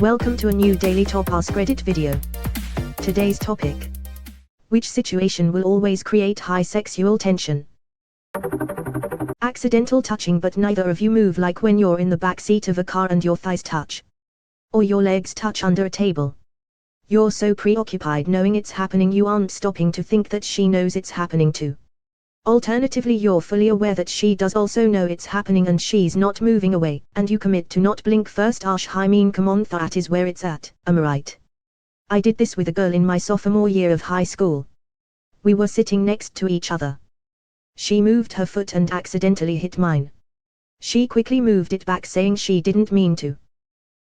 Welcome to a new daily top Askreddit video. Today's topic: which situation will always create high sexual tension? Accidental touching, but neither of you move, like when you're in the back seat of a car and your thighs touch. Or your legs touch under a table. You're so preoccupied knowing it's happening you aren't stopping to think that she knows it's happening too. Alternatively, you're fully aware that she does also know it's happening and she's not moving away, and you commit to not blink first. I mean, come on, that is where it's at, am I right? I did this with a girl in my sophomore year of high school. We were sitting next to each other. She moved her foot and accidentally hit mine. She quickly moved it back, saying she didn't mean to.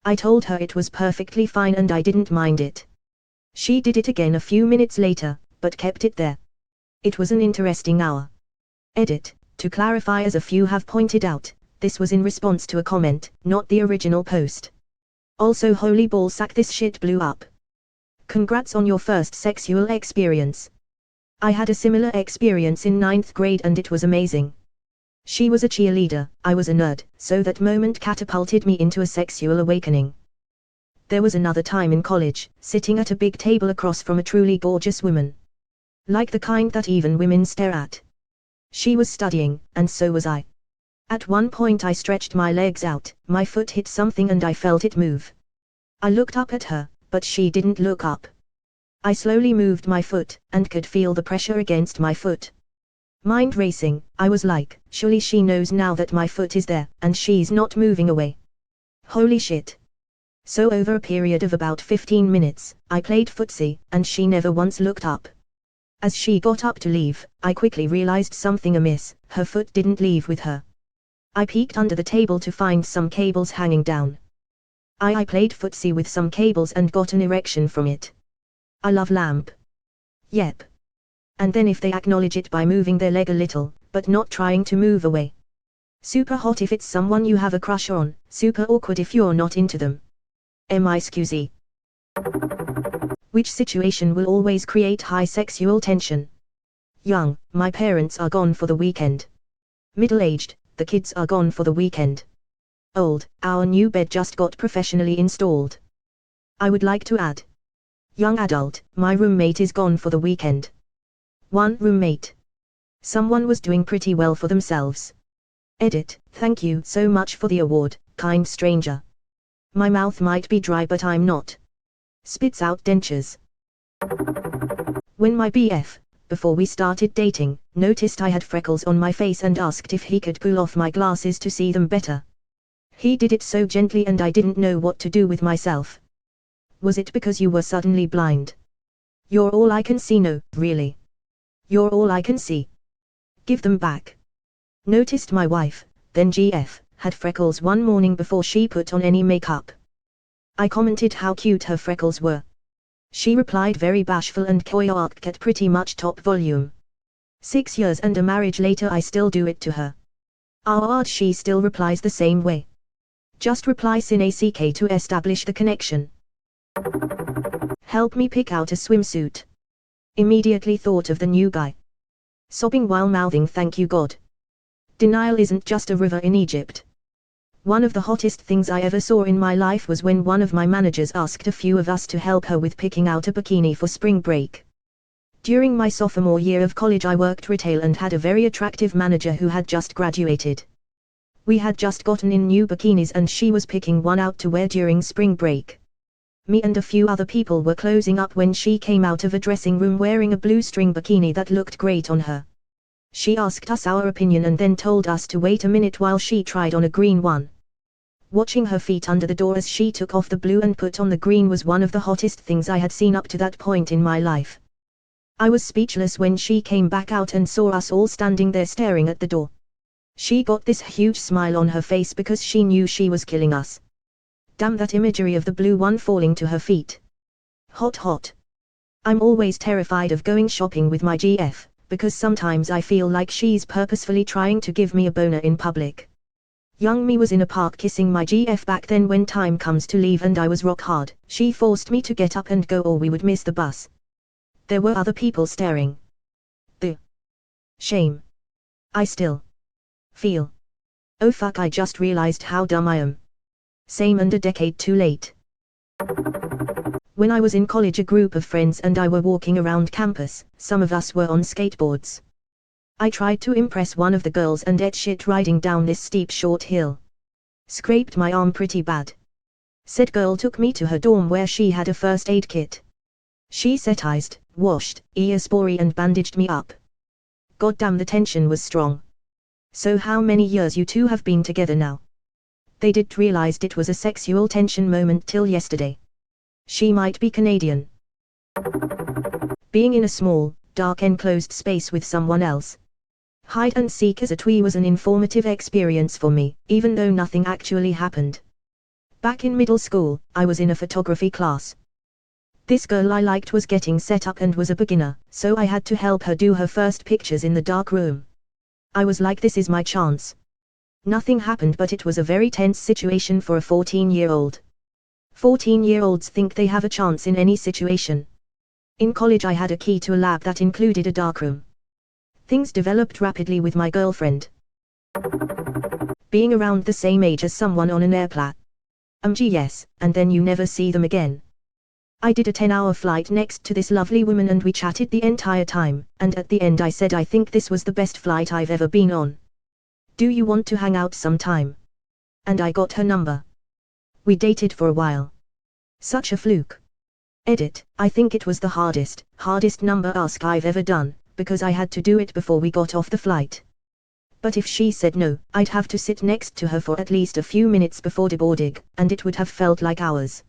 I told her it was perfectly fine and I didn't mind it. She did it again a few minutes later, but kept it there. It was an interesting hour. Edit: to clarify, as a few have pointed out, this was in response to a comment, not the original post. Also, holy ballsack, this shit blew up. Congrats on your first sexual experience. I had a similar experience in 9th grade and it was amazing. She was a cheerleader, I was a nerd, so that moment catapulted me into a sexual awakening. There was another time in college, sitting at a big table across from a truly gorgeous woman. Like the kind that even women stare at. She was studying, and so was I. At one point I stretched my legs out, my foot hit something and I felt it move. I looked up at her, but she didn't look up. I slowly moved my foot, and could feel the pressure against my foot. Mind racing, I was like, surely she knows now that my foot is there, and she's not moving away. Holy shit. So over a period of about 15 minutes, I played footsie, and she never once looked up. As she got up to leave, I quickly realized something amiss, her foot didn't leave with her. I peeked under the table to find some cables hanging down. I played footsie with some cables and got an erection from it. I love lamp. Yep. And then if they acknowledge it by moving their leg a little, but not trying to move away. Super hot if it's someone you have a crush on, super awkward if you're not into them. Excuse. Which situation will always create high sexual tension? Young, my parents are gone for the weekend. Middle-aged, the kids are gone for the weekend. Old, our new bed just got professionally installed. I would like to add. Young adult, my roommate is gone for the weekend. One roommate. Someone was doing pretty well for themselves. Edit: thank you so much for the award, kind stranger. My mouth might be dry but I'm not. Spits out dentures. When my BF, before we started dating, noticed I had freckles on my face and asked if he could pull off my glasses to see them better. He did it so gently and I didn't know what to do with myself. Was it because you were suddenly blind? You're all I can see. No, really. You're all I can see. Give them back. Noticed my wife, then GF, had freckles one morning before she put on any makeup. I commented how cute her freckles were. She replied very bashful and coy at pretty much top volume. 6 years and a marriage later I still do it to her. She still replies the same way. Just reply sin ACK to establish the connection. Help me pick out a swimsuit. Immediately thought of the new guy. Sobbing while mouthing thank you God. Denial isn't just a river in Egypt. One of the hottest things I ever saw in my life was when one of my managers asked a few of us to help her with picking out a bikini for spring break. During my sophomore year of college I worked retail and had a very attractive manager who had just graduated. We had just gotten in new bikinis and she was picking one out to wear during spring break. Me and a few other people were closing up when she came out of a dressing room wearing a blue string bikini that looked great on her. She asked us our opinion and then told us to wait a minute while she tried on a green one. Watching her feet under the door as she took off the blue and put on the green was one of the hottest things I had seen up to that point in my life. I was speechless when she came back out and saw us all standing there staring at the door. She got this huge smile on her face because she knew she was killing us. Damn that imagery of the blue one falling to her feet. Hot hot. I'm always terrified of going shopping with my GF, because sometimes I feel like she's purposefully trying to give me a boner in public. Young me was in a park kissing my GF back then. When time comes to leave and I was rock hard, she forced me to get up and go or we would miss the bus. There were other people staring. The shame. I still feel. Oh fuck, I just realized how dumb I am. Same, and a decade too late. When I was in college, a group of friends and I were walking around campus. Some of us were on skateboards. I tried to impress one of the girls and ate shit riding down this steep short hill. Scraped my arm pretty bad. Said girl took me to her dorm where she had a first aid kit. She setized, washed, earspory and bandaged me up. Goddamn, the tension was strong. So how many years you two have been together now? They didn't realize it was a sexual tension moment till yesterday. She might be Canadian. Being in a small, dark enclosed space with someone else. Hide and seek as a twee was an informative experience for me, even though nothing actually happened. Back in middle school, I was in a photography class. This girl I liked was getting set up and was a beginner, so I had to help her do her first pictures in the dark room. I was like, this is my chance. Nothing happened, but it was a very tense situation for a 14-year-old. 14-year-olds think they have a chance in any situation. In college I had a key to a lab that included a darkroom. Things developed rapidly with my girlfriend. Being around the same age as someone on an airplane. Yes, and then you never see them again. I did a 10-hour flight next to this lovely woman and we chatted the entire time, and at the end I said I think this was the best flight I've ever been on. Do you want to hang out sometime? And I got her number. We dated for a while. Such a fluke. Edit, I think it was the hardest number ask I've ever done, because I had to do it before we got off the flight. But if she said no, I'd have to sit next to her for at least a few minutes before deboarding, and it would have felt like hours.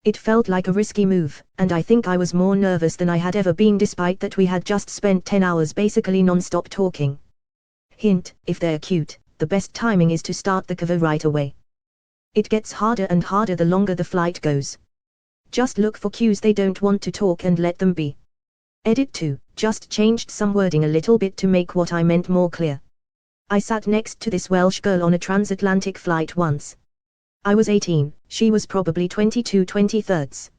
It felt like a risky move, and I think I was more nervous than I had ever been, despite that we had just spent 10 hours basically non-stop talking. Hint, if they're cute, the best timing is to start the cover right away. It gets harder and harder the longer the flight goes. Just look for cues they don't want to talk and let them be. Edit 2, just changed some wording a little bit to make what I meant more clear. I sat next to this Welsh girl on a transatlantic flight once. I was 18, she was probably 22-23.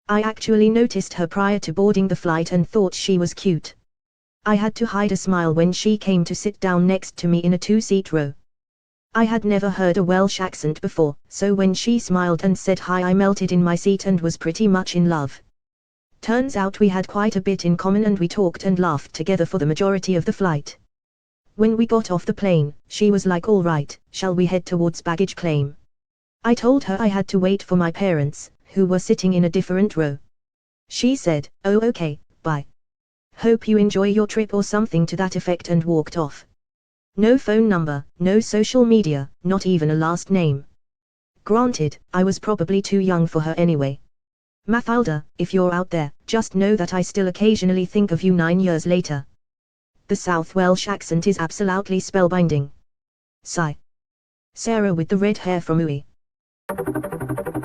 I actually noticed her prior to boarding the flight and thought she was cute. I had to hide a smile when she came to sit down next to me in a 2-seat row. I had never heard a Welsh accent before, so when she smiled and said hi I melted in my seat and was pretty much in love. Turns out we had quite a bit in common and we talked and laughed together for the majority of the flight. When we got off the plane, she was like, all right, shall we head towards baggage claim? I told her I had to wait for my parents, who were sitting in a different row. She said, oh okay, bye. Hope you enjoy your trip or something to that effect, and walked off. No phone number, no social media, not even a last name. Granted, I was probably too young for her anyway. Mathilda, if you're out there, just know that I still occasionally think of you 9 years later. The South Welsh accent is absolutely spellbinding. Sigh. Sarah with the red hair from UI.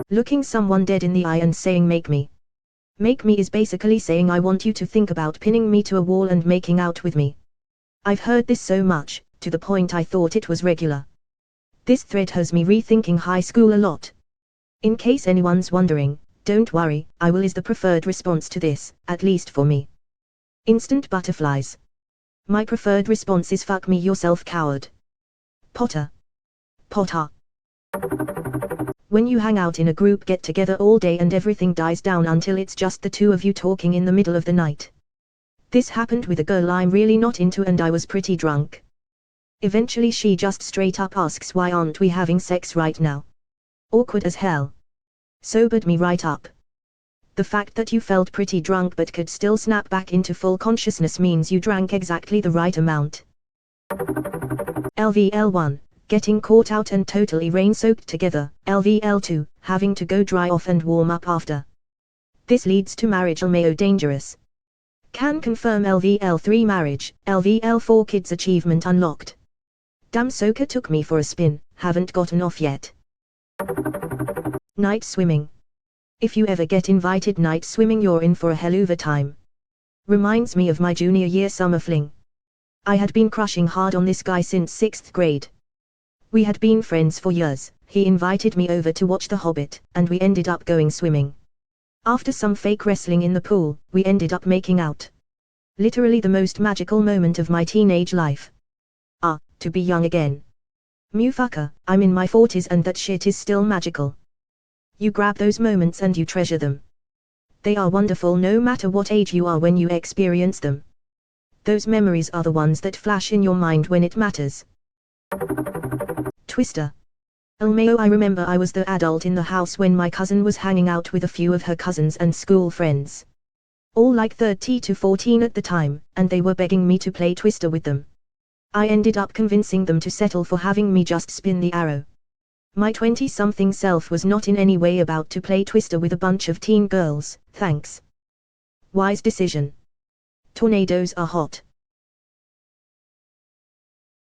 Looking someone dead in the eye and saying make me. Make me is basically saying I want you to think about pinning me to a wall and making out with me. I've heard this so much, to the point I thought it was regular. This thread has me rethinking high school a lot. In case anyone's wondering, don't worry, I will is the preferred response to this, at least for me. Instant butterflies. My preferred response is fuck me yourself, coward. Potter. Potter. When you hang out in a group get together all day and everything dies down until it's just the two of you talking in the middle of the night. This happened with a girl I'm really not into and I was pretty drunk. Eventually she just straight up asks, why aren't we having sex right now? Awkward as hell. Sobered me right up. The fact that you felt pretty drunk but could still snap back into full consciousness means you drank exactly the right amount. LVL1, getting caught out and totally rain-soaked together. LVL2, having to go dry off and warm up after. This leads to marriage. LMAO dangerous. Can confirm. LVL3 marriage. LVL4 kids achievement unlocked. Damn, Soka took me for a spin, haven't gotten off yet. Night swimming. If you ever get invited night swimming you're in for a hell of a time. Reminds me of my junior year summer fling. I had been crushing hard on this guy since 6th grade. We had been friends for years. He invited me over to watch The Hobbit, and we ended up going swimming. After some fake wrestling in the pool, we ended up making out. Literally the most magical moment of my teenage life. To be young again. Fucker, I'm in my 40s and that shit is still magical. You grab those moments and you treasure them. They are wonderful no matter what age you are when you experience them. Those memories are the ones that flash in your mind when it matters. Twister. LMAO, I remember I was the adult in the house when my cousin was hanging out with a few of her cousins and school friends. All like 30 to 14 at the time, and they were begging me to play Twister with them. I ended up convincing them to settle for having me just spin the arrow. My 20-something self was not in any way about to play Twister with a bunch of teen girls, thanks. Wise decision. Tornadoes are hot.